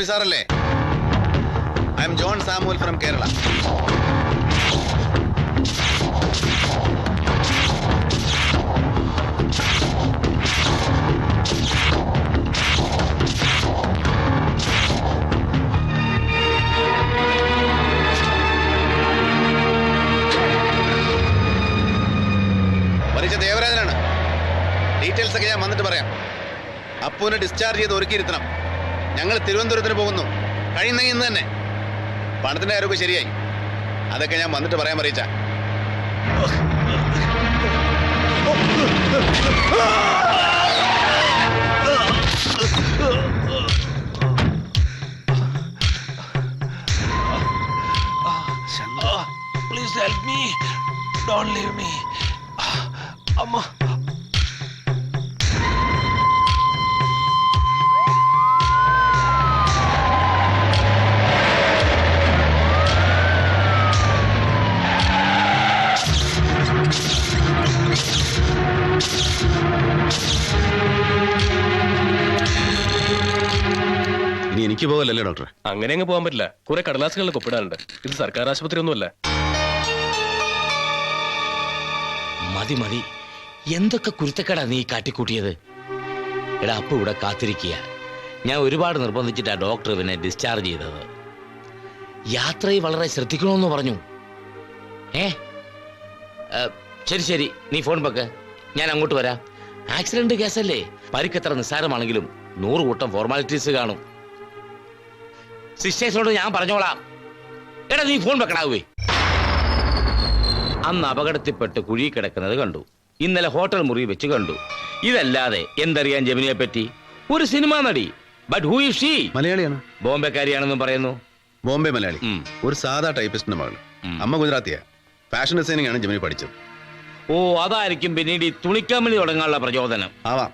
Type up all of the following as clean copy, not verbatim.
SP സാറല്ലേ? I am John Samuel from Kerala. മരിച്ച ദേവരാജനാണ്. Details ഒക്കെ ഞാൻ വന്നിട്ട് പറയാം. അപ്പുവിനെ ഡിസ്ചാർജ് ചെയ്ത് ഒരുക്കിയിരുത്തണം. ഞങ്ങൾ തിരുവനന്തപുരത്തിന് പോകുന്നു. കഴിയുന്നെങ്കിൽ ഇന്ന് തന്നെ. പണത്തിന്റെ കാര്യമൊക്കെ ശരിയായി. അതൊക്കെ ഞാൻ വന്നിട്ട് പറയാൻ പറയിച്ച. Please help me. Don't leave me. Amma. ഇനി എനിക്ക് പോകല്ലേ ഡോക്ടർ? അങ്ങനെ അങ്ങ് പോകാൻ പറ്റില്ല. കുറെ കടലാസുകളിൽ ഒപ്പിടാനുണ്ട്. ഇത് സർക്കാർ ആശുപത്രി ഒന്നുമല്ല. മതി മതി. എന്തൊക്കെ കുരുത്തക്കടാ നീ കാട്ടിക്കൂട്ടിയത്. എടാ, അപ്പ ഇവിടെ കാത്തിരിക്കുക. ഞാൻ ഒരുപാട് നിർബന്ധിച്ചിട്ടാ ഡോക്ടർ ഇവനെ ഡിസ്ചാർജ് ചെയ്തത്. യാത്രയിൽ വളരെ ശ്രദ്ധിക്കണമെന്ന് പറഞ്ഞു. ശരി ശരി, നീ ഫോൺ വെക്ക്. ഞാൻ അങ്ങോട്ട് വരാം. ആക്സിഡന്റ് കേസല്ലേ, പരിക്കെത്ര നിസ്സാരമാണെങ്കിലും 100 കൂട്ടം ഫോർമാലിറ്റീസ് കാണും. സിസ്റ്റേഴ്സിനോട് ഞാൻ പറഞ്ഞോളാം. എടാ, നീ ഫോൺ വെക്കണാവേ. അന്ന് അപകടത്തിൽപ്പെട്ട് കുഴി കിടക്കുന്നത് കണ്ടു. ഇന്നലെ ഹോട്ടൽ മുറി വെച്ച് കണ്ടു. ഇതല്ലാതെ എന്തറിയാൻ ജെമിനിയെ പറ്റി? ഒരു സിനിമാ നടി. But who is she? മലയാളിയാണ്. ബോംബെക്കാരിയാണെന്നും പറയുന്നു. ബോംബെ മലയാളി. ഒരു സാധാ ടൈപ്പിസ്റ്റിന്റെ മകൾ. അമ്മ ഗുജറാത്തിയാ. ഫാഷൻ ഡിസൈനിങ് ആണ് ജെമിനി പഠിച്ചത്. ഓ, അതായിരിക്കും പിന്നീട് ഈ തുണിക്കമ്പനി തുടങ്ങാനുള്ള പ്രചോദനം. ആവാം.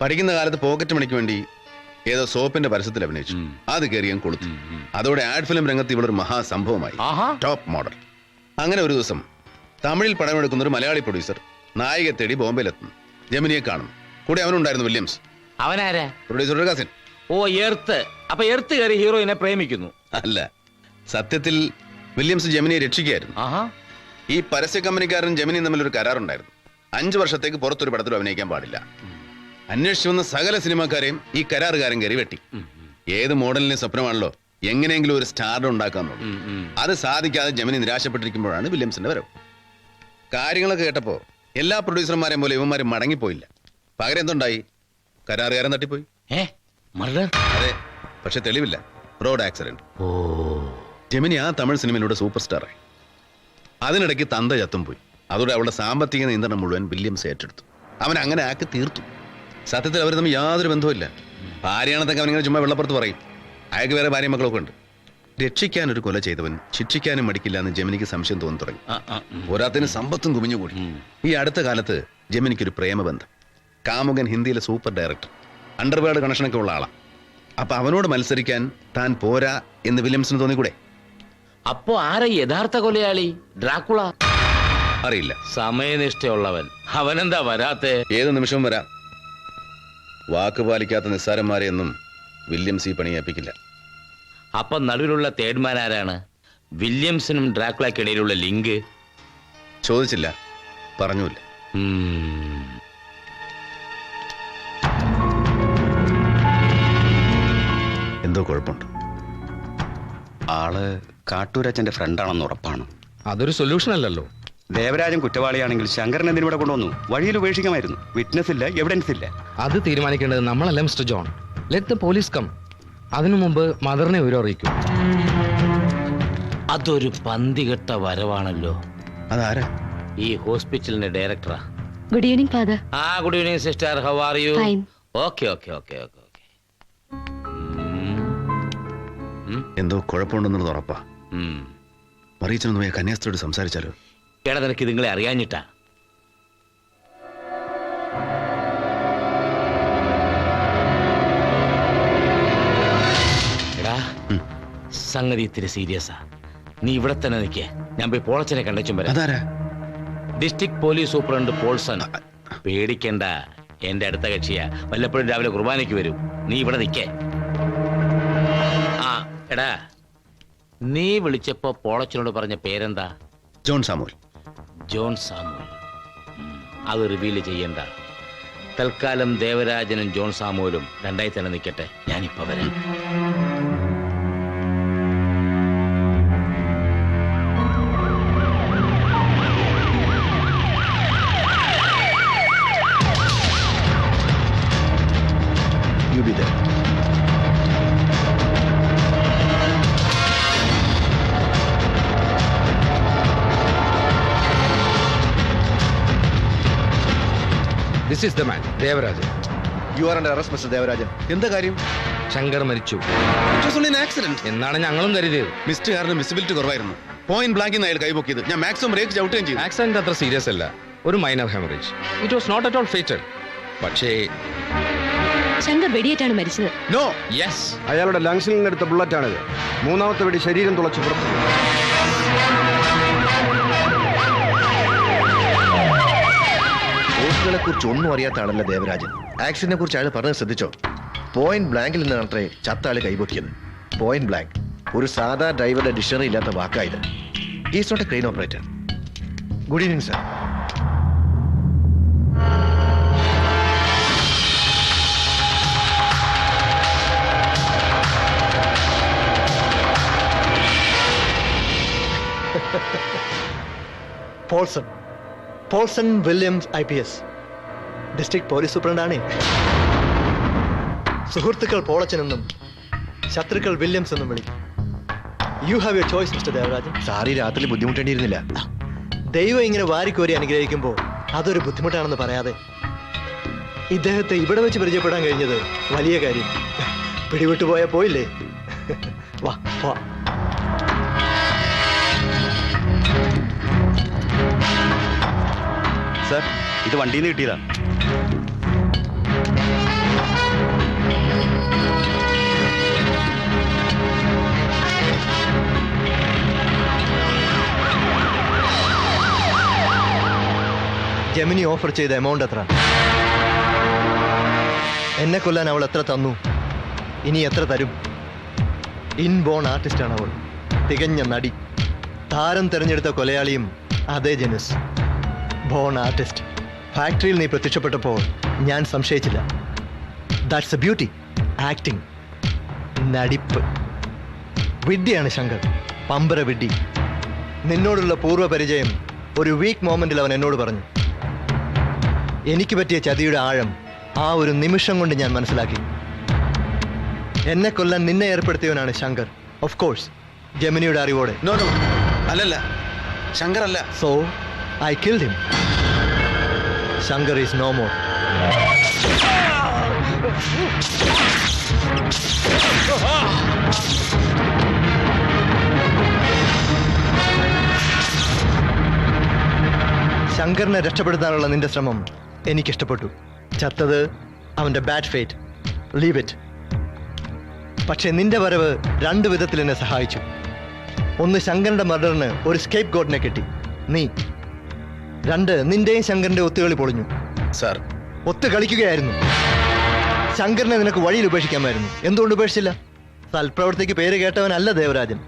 പഠിക്കുന്ന കാലത്ത് പോക്കറ്റ് മണിക്ക് വേണ്ടി ഏതോ സോപ്പിന്റെ പരസ്യത്തിൽ അഭിനയിച്ചു. അത് കയറിയാൻ കൊളുത്തു. അതോടെ ആഡ് ഫിലിം രംഗത്ത് ഇവളൊരു മഹാസംഭവമായി. Top model. അങ്ങനെ ഒരു ദിവസം തമിഴിൽ പടമെടുക്കുന്ന ഒരു മലയാളി പ്രൊഡ്യൂസർ നായിക തേടി ബോംബെയിലെത്തുന്നു. ജെമിനിയെ കാണും. കൂടെ അവനുണ്ടായിരുന്നു വില്യംസ്. അവനാരാ? പ്രൊഡ്യൂസറുടെ കസിൻ. ഓ, എർത്ത്. അപ്പൊ എർത്ത് കയറി ഹീറോയിനെ പ്രേമിക്കുന്നു? അല്ല, സത്യത്തിൽ വില്യംസ് ജെമിനിയെ രക്ഷിക്കുകയായിരുന്നു. ഈ പരസ്യ കമ്പനിക്കാരൻ ജെമിനിയും തമ്മിൽ ഒരു കരാറുണ്ടായിരുന്നു. 5 വർഷത്തേക്ക് പുറത്തൊരു പടത്തിൽ അഭിനയിക്കാൻ പാടില്ല. അന്വേഷിച്ചു വന്ന സകല സിനിമാക്കാരെയും ഈ കരാറുകാരൻ കയറി വെട്ടി. ഏത് മോഡലിന്റെ സ്വപ്നമാണല്ലോ എങ്ങനെയെങ്കിലും ഒരു സ്റ്റാർഡം ഉണ്ടാക്കാന്നുള്ളൂ. അത് സാധിക്കാതെ ജെമിനി നിരാശപ്പെട്ടിരിക്കുമ്പോഴാണ് വില്യംസിന്റെ വരവ്. കാര്യങ്ങളൊക്കെ കേട്ടപ്പോ എല്ലാ പ്രൊഡ്യൂസർമാരെയും പോലെ ഇവന്മാരും മടങ്ങിപ്പോയില്ല. പകരം എന്തുണ്ടായി? കരാറുകാരൻ തട്ടിപ്പോയി. അതെ, പക്ഷെ തെളിവില്ല. Road accident. ജെമിനി ആ തമിഴ് സിനിമയിലൂടെ സൂപ്പർ സ്റ്റാറായി. അതിനിടയ്ക്ക് തന്ത ചത്തും പോയി. അതോടെ അവളുടെ സാമ്പത്തിക നിയന്ത്രണം മുഴുവൻ വില്യംസ് ഏറ്റെടുത്തു. അവൻ അങ്ങനെ ആക്കി തീർത്തു. സത്യത്തിൽ അവർ തമ്മിൽ യാതൊരു ബന്ധവുമില്ല. ഭാര്യയാണെന്നൊക്കെ അവനിങ്ങനെ ചുമ്മാ വെള്ളപ്പുറത്ത് പറയും. അയാൾക്ക് വേറെ ഭാര്യ മക്കളൊക്കെ ഉണ്ട്. രക്ഷിക്കാൻ ഒരു കൊല ചെയ്തവൻ ശിക്ഷിക്കാനും മടിക്കില്ല എന്ന് ജെമിനിക്ക് സംശയം തോന്നി തുടങ്ങി. പോരാത്തിന് സമ്പത്തും കുമിഞ്ഞുകൂടി. ഈ അടുത്ത കാലത്ത് ജെമിനിക്കൊരു പ്രേമബന്ധം. കാമുകൻ ഹിന്ദിയിലെ സൂപ്പർ ഡയറക്ടർ, അണ്ടർവേർഡ് കണക്ഷനൊക്കെ ഉള്ള ആളാ. അപ്പൊ അവനോട് മത്സരിക്കാൻ താൻ പോരാ എന്ന് വില്യംസിന് തോന്നിക്കൂടെ? അപ്പോ ആരാ യഥാർത്ഥ കൊലയാളി? ഡ്രാക്കുള? അറിയില്ല. സമയനിഷ്ഠയുള്ളവൻ. അവനെന്താ വരാത്തെ? ഏത് നിമിഷവും വരാം. വാക്ക് പാലിക്കാത്ത നിസ്സാരന്മാരെ ഒന്നും വില്യംസ് ഈ പണി ഏൽപ്പിക്കില്ല. അപ്പൊ നടുവിലുള്ള തേഡ്മാൻ ആരാണ്? വില്യംസിനും ഡ്രാക്കുളയ്ക്കിടയിലുള്ള ലിങ്ക് ചോദിച്ചില്ല, പറഞ്ഞൂല്ല. എന്തോ കുഴപ്പമുണ്ട്. ആള് കാട്ടൂരച്ചന്റെ ഫ്രണ്ടാണെന്ന് ഉറപ്പാണ്. അതൊരു സൊല്യൂഷൻ അല്ലല്ലോ. ദേവരാജൻ കുറ്റവാളിയാണെങ്കിൽ ശങ്കരൻ എന്തിനൂടെ കൊണ്ടുവന്നു? വഴിയിൽ ഉപേക്ഷിക്കാമായിരുന്നു. വിറ്റ്നസ് ഇല്ല, എവിഡൻസ് ഇല്ല. അത് തീരുമാനിക്കേണ്ടത് നമ്മളല്ല mister John. Let the police come. അതിനു മുമ്പ് മദറിനെ വിവരം അറിയിക്കും. അതൊരു പന്തികെട്ട വരവാണല്ലോ. അതാരാ? ഈ ഹോസ്പിറ്റലിന്റെ ഡയറക്ടറാ. Good evening father. Good evening sister. How are you? Fine. Okay okay okay okay okay. എന്തോ കുഴപ്പമുണ്ടെന്നുള്ളത് ഉറപ്പാ. മറിയിച്ചൊന്നും പോയ കന്യാസ്ത്രീയോട് സംസാരിച്ചാലോ? എടാ, നിനക്ക് നിങ്ങളെ അറിയാഞ്ഞിട്ടാ. എടാ, സംഗതി ഇത്തിരി സീരിയസാ. നീ ഇവിടെ തന്നെ നിൽക്കേ. ഞാൻ പോയി പോളച്ചനെ കണ്ടേച്ചും വരാം. അതാരാ? District police superintendent Paulson. പേടിക്കണ്ട, എന്റെ അടുത്ത കക്ഷിയാ. വല്ലപ്പോഴും രാവിലെ കുർബാനയ്ക്ക് വരും. നീ ഇവിടെ നിൽക്കേ. എടാ നീ വിളിച്ചപ്പോ പോളച്ചനോട് പറഞ്ഞ പേരെന്താ? John Samuel. John Samuel. അത് റിവീൽ ചെയ്യണ്ട. തൽക്കാലം ദേവരാജനും ജോൺ സാമുവലും രണ്ടായി തന്നെ നിൽക്കട്ടെ. ഞാനിപ്പോ വരാം. You be there. This is the man, Devarajan. You are under arrest, Mr. Devarajan. എന്താ കാര്യം? ശങ്കർ മരിച്ചു ആക്സിഡന്റ് എന്നാണ് ഞങ്ങളും കരുതിയത്. മിസ്റ്റർ കാരണം വിസിബിലിറ്റി കുറവായിരുന്നു. പോയിന്റ് ബ്ലാങ്കിൽ നിന്ന് അയാൾ കൈപൊക്കിയത്. ഞാൻ മാക്സിമം ബ്രേക്ക് ചവിട്ടുകയും ചെയ്തു. ആക്സിഡന്റ് അത്ര സീരിയസ് അല്ല, ഒരു minor haemorrhage. It was not at all fatal. പക്ഷേ ശങ്കർ വെടിയേറ്റാണ് മരിച്ചത്. നോ. യെസ്, അയാളുടെ ലങ്സിൽ നിന്നെടുത്ത ബുള്ളറ്റാണിത്. മൂന്നാമത്തെ വെടി ശരീരം തുളച്ചു പുറത്തു. പോസ്റ്റുകളെ കുറിച്ച് ഒന്നും അറിയാത്ത ആളല്ല ദേവരാജൻ. ആക്സിഡന്റിനെ കുറിച്ച് അയാൾ പറഞ്ഞത് ശ്രദ്ധിച്ചോ? പോയിന്റ് ബ്ലാങ്കിൽ നിന്നാണത്രേ ചത്ത ആള് കൈപൊക്കിയത്. പോയിന്റ് ബ്ലാങ്ക് ഒരു സാധാ ഡ്രൈവറുടെ ഡിക്ഷണറി ഇല്ലാത്ത വാക്കായത്. Is not a crane operator. Good evening sir. Paulson Williams IPS, district police സൂപ്രണ്ടാണ്. സുഹൃത്തുക്കൾ പോളച്ചനെന്നും ശത്രുക്കൾ വില്യംസ് എന്നും വിളിക്കും. You have your choice mister Devarajan. Sorry രാത്രി ബുദ്ധിമുട്ടേണ്ടിയിരുന്നില്ല. ദൈവം ഇങ്ങനെ വാരിക്കോരി അനുഗ്രഹിക്കുമ്പോൾ അതൊരു ബുദ്ധിമുട്ടാണെന്ന് പറയാതെ ഇദ്ദേഹത്തെ ഇവിടെ വെച്ച് പരിചയപ്പെടാൻ കഴിഞ്ഞത് വലിയ കാര്യം. പിടിവിട്ടു പോയാൽ പോയില്ലേ? വാ വാ. സർ, ഇത് വണ്ടിയിൽ നിന്ന് കിട്ടിയതാ. ജെമിനി ഓഫർ ചെയ്ത എമൗണ്ട് എത്ര? എന്നെ കൊല്ലാൻ അവൾ എത്ര തന്നു? ഇനി എത്ര തരും? ഇൻബോൺ ആർട്ടിസ്റ്റാണ് അവൾ. തികഞ്ഞ നടി. താരം തിരഞ്ഞെടുത്ത കൊലയാളിയും അതേ ജനുസ്. Bone artist. ഫാക്ടറിയിൽ നീ പ്രത്യക്ഷപ്പെട്ടപ്പോൾ ഞാൻ സംശയിച്ചില്ല. That's a beauty. ആക്ടിങ്, നടിപ്പ്, വിദ്യയാണ് ശങ്കർ. പമ്പര വിഡ്ഢി. നിന്നോടുള്ള പൂർവ്വ പരിചയം ഒരു വീക്ക് മൊമെന്റിൽ അവൻ എന്നോട് പറഞ്ഞു. എനിക്ക് പറ്റിയ ചതിയുടെ ആഴം ആ ഒരു നിമിഷം കൊണ്ട് ഞാൻ മനസ്സിലാക്കി. എന്നെ കൊല്ലാൻ നിന്നെ ഏർപ്പെടുത്തിയവനാണ് ശങ്കർ. ഓഫ് കോഴ്സ്, ജെമിനിയുടെ അറിവോടെ. നോ നോ, അല്ലല്ല, ശങ്കർ അല്ല. So I killed him. Shankar is no more. ശങ്കറിനെ രക്ഷപ്പെടുത്താനുള്ള നിന്റെ ശ്രമം എനിക്കിഷ്ടപ്പെട്ടു. ചത്തത് അവന്റെ ബാഡ് ഫേറ്റ്. Leave it. പക്ഷെ നിന്റെ വരവ് രണ്ടു വിധത്തിൽ എന്നെ സഹായിച്ചു. ഒന്ന്, ശങ്കറിന്റെ മർഡറിന് ഒരു സ്കേപ്പ് ഗോഡിനെ കിട്ടി നീ. രണ്ട്, നിന്റെയും ശങ്കറിന്റെ ഒത്തുകളി പൊളിഞ്ഞു. സാർ, ഒത്തു കളിക്കുകയായിരുന്നു. ശങ്കറിനെ നിനക്ക് വഴിയിൽ ഉപേക്ഷിക്കാമായിരുന്നു. എന്തുകൊണ്ട് ഉപേക്ഷിച്ചില്ല? സൽപ്രവർത്തിക്ക് പേര് കേട്ടവനല്ല ദേവരാജൻ.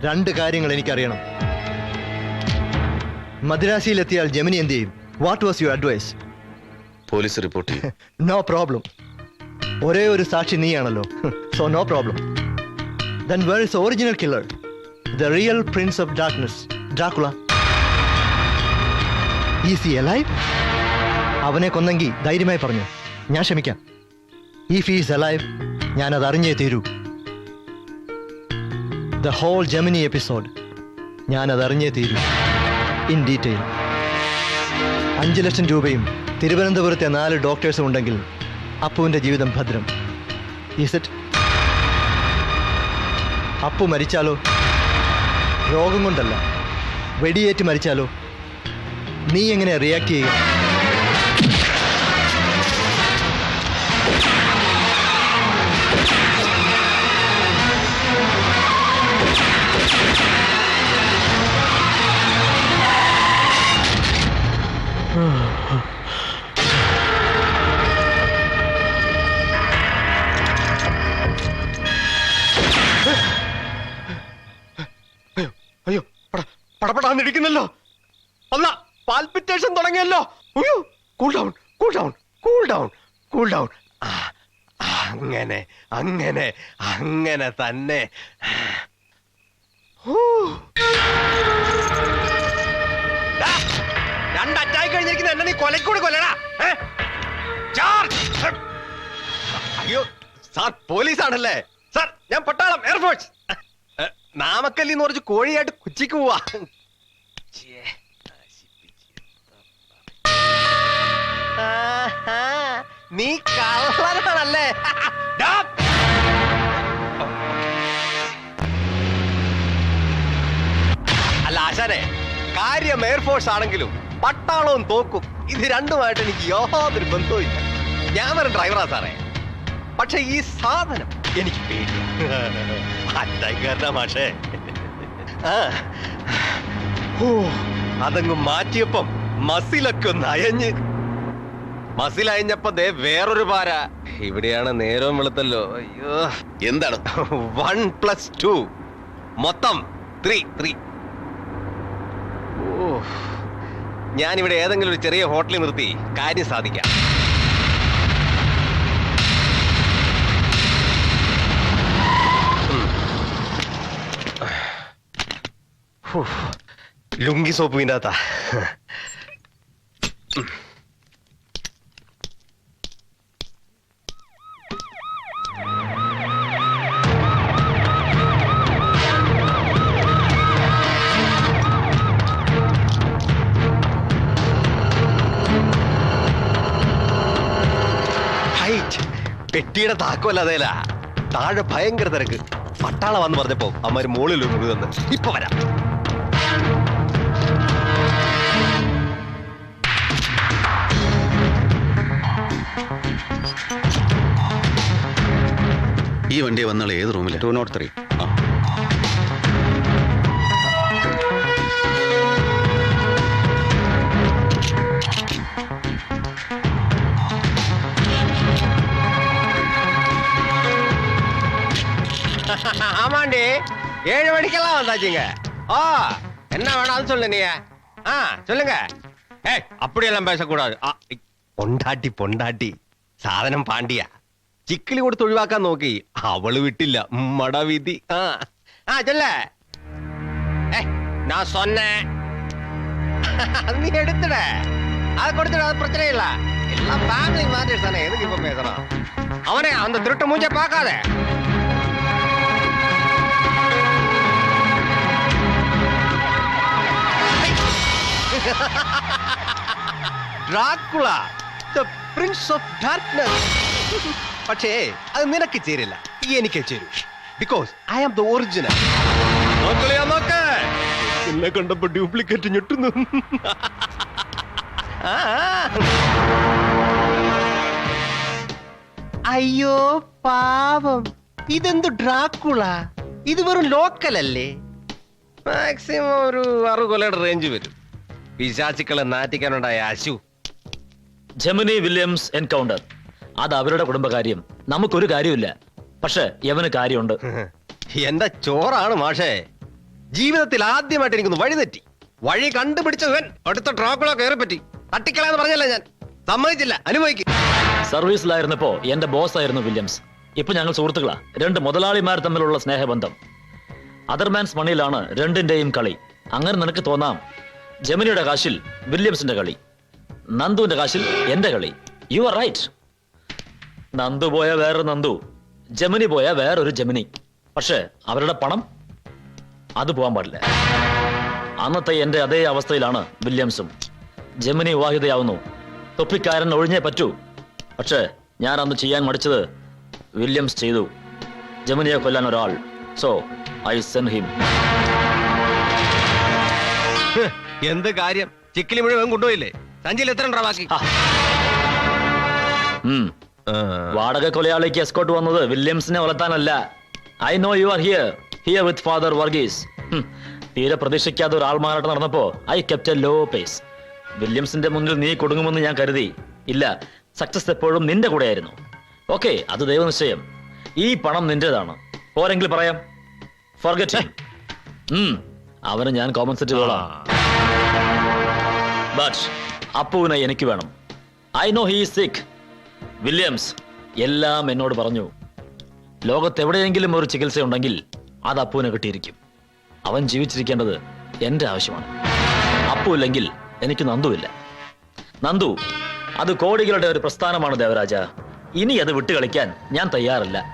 രണ്ട് കാര്യങ്ങൾ എനിക്കറിയണം. മദ്രാസിയിലെത്തിയാൽ ജെമിനി എന്ത് ചെയ്യും? What was your advice? Police report ചെയ്യും. No problem. ഒരേ ഒരു സാക്ഷി നീയാണല്ലോ. So no problem. Then where is original killer, the real prince of darkness, Dracula? Is he alive? അവനെ കൊന്നെങ്കിൽ ധൈര്യമായി പറഞ്ഞു, ഞാൻ ക്ഷമിക്കാം. ഇഫ് ഹി ഈസ് അലൈവ്, ഞാനത് അറിഞ്ഞേ തീരൂ. ദ ഹോൾ ജെമിനി എപ്പിസോഡ് ഞാനത് അറിഞ്ഞേ തീരൂ, ഇൻ ഡീറ്റെയിൽ. 5 ലക്ഷം രൂപയും തിരുവനന്തപുരത്തെ 4 ഡോക്ടേഴ്സും ഉണ്ടെങ്കിൽ അപ്പുവിൻ്റെ ജീവിതം ഭദ്രം. Is it? അപ്പു മരിച്ചാലോ? രോഗം കൊണ്ടല്ല, വെടിയേറ്റ് മരിച്ചാലോ? നീ എങ്ങനെ റിയാക്ട് ചെയ്യുക? പടപടാന്നിരിക്കുന്നല്ലോ. അല്ല, പാൽപിറ്റേഷൻ തുടങ്ങിയല്ലോ. Cool down, cool down, cool down, cool down. അങ്ങനെ അങ്ങനെ അങ്ങനെ തന്നെ. രണ്ടറ്റായി കഴിഞ്ഞിരിക്കുന്ന എന്നെ നീ കൊലക്കൂടി കൊല്ലടാ. അയ്യോ സാർ, പോലീസാണല്ലേ സാർ? ഞാൻ പട്ടാളം, എയർഫോഴ്സ്. നാമക്കല്ലി എന്ന് പറഞ്ഞ് കോഴിയായിട്ട് കൊച്ചിക്ക് പോവാ. നീ കള്ളനാണല്ലേ? അല്ല ആശാനെ, കാര്യം എയർഫോഴ്സ് ആണെങ്കിലും പട്ടാളവും തോക്കും ഇത് രണ്ടുമായിട്ട് എനിക്ക് യാതൊരു ബന്ധവും ഇല്ല. ഞാൻ വെറും ഡ്രൈവറാ സാറേ. പക്ഷെ ഈ സാധനം എനിക്ക് പേടിയാ മാഷേ. അതങ്ങ് മാറ്റിയപ്പം മസിലൊക്കെ ഒന്ന് അയഞ്ഞ്. മസിലയഞ്ഞപ്പോ ദേ വേറൊരു പാര. ഇവിടെയാണ് നേരവും വെളുത്തല്ലോ. അയ്യോ, എന്താണ് 1+2 മൊത്തം 3. ഞാനിവിടെ ഏതെങ്കിലും ഒരു ചെറിയ ഹോട്ടലിൽ നിർത്തി കാര്യം സാധിക്കാം. ലുങ്കി സോപ്പ് വീണ്ടാത്ത. പെട്ടിയുടെ താക്കോല്ലാതേല താഴെ ഭയങ്കര തിരക്ക്. പട്ടാള വന്ന് പറഞ്ഞപ്പോ അമ്മര് മോളിൽ ഒരു മുറി തന്ന്. ഇപ്പൊ വരാം. ഈ വണ്ടി വന്നാൽ ഏത് റൂമിലാണ്? 203. ஆமாண்டி, 7 மணிக்கெல்லாம் வந்தாச்சுங்க. என்ன வேணாலும் சொல்லு நீ. சொல்லுங்க. அப்படியெல்லாம் பேசக்கூடாது. പൊണ്ടാട്ടി പൊണ്ടാട്ടി സാധനം പാണ്ടിയ. ചിക്കിലി കൊടുത്ത് ഒഴിവാക്കാൻ നോക്കി, അവള് വിട്ടില്ല. മടവിധി. ചൊല്ല. நான் சொன்னேன், நீ எடுத்துட. அதை கொடுத்துட, அது பிரச்சனை இல்ல. எல்லாம் ஃபேமிலி மேட்டர்ஸ் தானே, எதுக்கு இப்ப பேசணும்? அவனே அந்த திருட்டு மூஞ்ச பார்க்காத. Dracula, the Prince of Darkness. പക്ഷേ അത് നിനക്ക് ചേരില്ല, എനിക്ക് ചേരും. Because I am the original. എന്നെ കണ്ടപ്പോ ഡ്യൂപ്ലിക്കേറ്റ് ഞെട്ടുന്നു. അയ്യോ പാവം, ഇതെന്തു ഡ്രാക്കുള? ഇത് വെറും ലോക്കൽ അല്ലേ? മാക്സിമം ഒരു 6 കൊല്ലയുടെ റേഞ്ച് വരും. പിശാചുക്കളെ നാറ്റിക്കാനുണ്ടായ അശു. ജെമിനി വില്യംസ് എൻകൗണ്ടർ, അത് അവരുടെ കുടുംബകാര്യം. നമുക്കൊരു കാര്യമില്ല, പക്ഷെ യവന് കാര്യമുണ്ട്. എന്റെ ചോറാണ് മാഷേ. ജീവിതത്തിൽ ആദ്യമായിട്ട് എനിക്കൊന്ന് വഴി തെറ്റി. വഴി കണ്ടുപിടിച്ചവൻ അടുത്ത ഡ്രാക്കുള കയറി പറ്റി. തട്ടിക്കളാന്ന് പറഞ്ഞല്ല ഞാൻ. സമ്മതിച്ചില്ല, അനുഭവിക്കും. സർവീസിലായിരുന്നപ്പോ എന്റെ ബോസ് ആയിരുന്നു വില്യംസ്. ഇപ്പൊ ഞങ്ങൾ സുഹൃത്തുക്കളാ. 2 മുതലാളിമാർ തമ്മിലുള്ള സ്നേഹബന്ധം. അതർമാൻസ് മണിയിലാണ് രണ്ടിന്റെയും കളി. അങ്ങനെ നിനക്ക് തോന്നാം, ജെമിനിയുടെ കാശിൽ വില്യംസിന്റെ കളി, നന്ദുവിന്റെ കാശിൽ എന്റെ കളി. You are right. നന്ദു പോയ വേറൊരു നന്ദു, ജെമിനി പോയ വേറൊരു ജെമിനി. പക്ഷെ അവരുടെ പണം അത് പോകാൻ പാടില്ല. അന്നത്തെ എന്റെ അതേ അവസ്ഥയിലാണ് വില്യംസും. ജെമിനി വിവാഹിതയാവുന്നു, തൊപ്പിക്കാരൻ ഒഴിഞ്ഞേ പറ്റൂ. പക്ഷെ ഞാൻ അന്ന് ചെയ്യാൻ മടിച്ചത് വില്യംസ് ചെയ്തു. ജെമിനിയെ കൊല്ലാൻ ഒരാൾ. So I send him. എന്ത് കാര്യം? ചിക്കിലി മുഴുവൻ കൊണ്ടുപോയില്ലേ? സഞ്ചിയിൽ എത്ര ബാക്കി? വാടക കൊലയാളിക്ക് എസ്കോട്ട് വന്നത് വില്യംസിനെ വളർത്താനല്ല. I know you are here with father Varghese. തീരെ പ്രതീക്ഷിക്കാതെ ഒരു ആൾമാറാട്ടം നടന്നപ്പോ I kept a low pace. വില്യംസിന്റെ മുന്നിൽ നീ കൊടുങ്ങുമെന്ന് ഞാൻ കരുതി. ഇല്ല, സക്സസ് എപ്പോഴും നിന്റെ കൂടെ ആയിരുന്നു. ഓക്കെ, അത് ദൈവനിശ്ചയം. ഈ പണം നിന്റേതാണ്. പോരെങ്കിൽ പറയാം, ഫോർഗെറ്റ് ഹിം. അവന് ഞാൻ കോമ്പൻസേറ്റ് ചെയ്തോളാം. ബട്ട് അപ്പുവിനെ എനിക്ക് വേണം. ഐ നോ ഹീ സിക്ക്. വില്യംസ് എല്ലാം എന്നോട് പറഞ്ഞു. ലോകത്തെവിടെയെങ്കിലും ഒരു ചികിത്സയുണ്ടെങ്കിൽ അത് അപ്പുവിനെ കിട്ടിയിരിക്കും. അവൻ ജീവിച്ചിരിക്കേണ്ടത് എന്റെ ആവശ്യമാണ്. അപ്പു ഇല്ലെങ്കിൽ എനിക്ക് നന്ദുവില്ല. നന്ദു അത് കോടികളുടെ ഒരു പ്രസ്ഥാനമാണ് ദേവരാജ. ഇനി അത് വിട്ടുകളിക്കാൻ ഞാൻ തയ്യാറല്ല.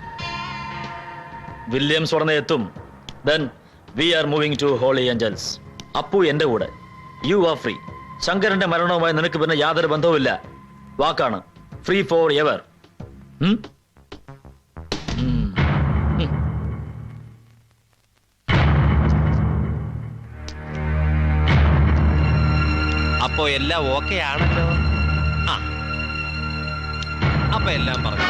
വില്യംസ് ഉടനെ എത്തും. Then we are moving to Holy Angels. Appu എന്റെ കൂടെ. You are free. ശങ്കരന്റെ മരണവുമായി നിനക്ക് പിന്നെ യാതൊരു ബന്ധവുമില്ല. വാക്കാണ്. Free for ever. അപ്പോ എല്ലാം ഓക്കെ ആണല്ലോ. ആ അപ്പൊ എല്ലാം പറഞ്ഞു.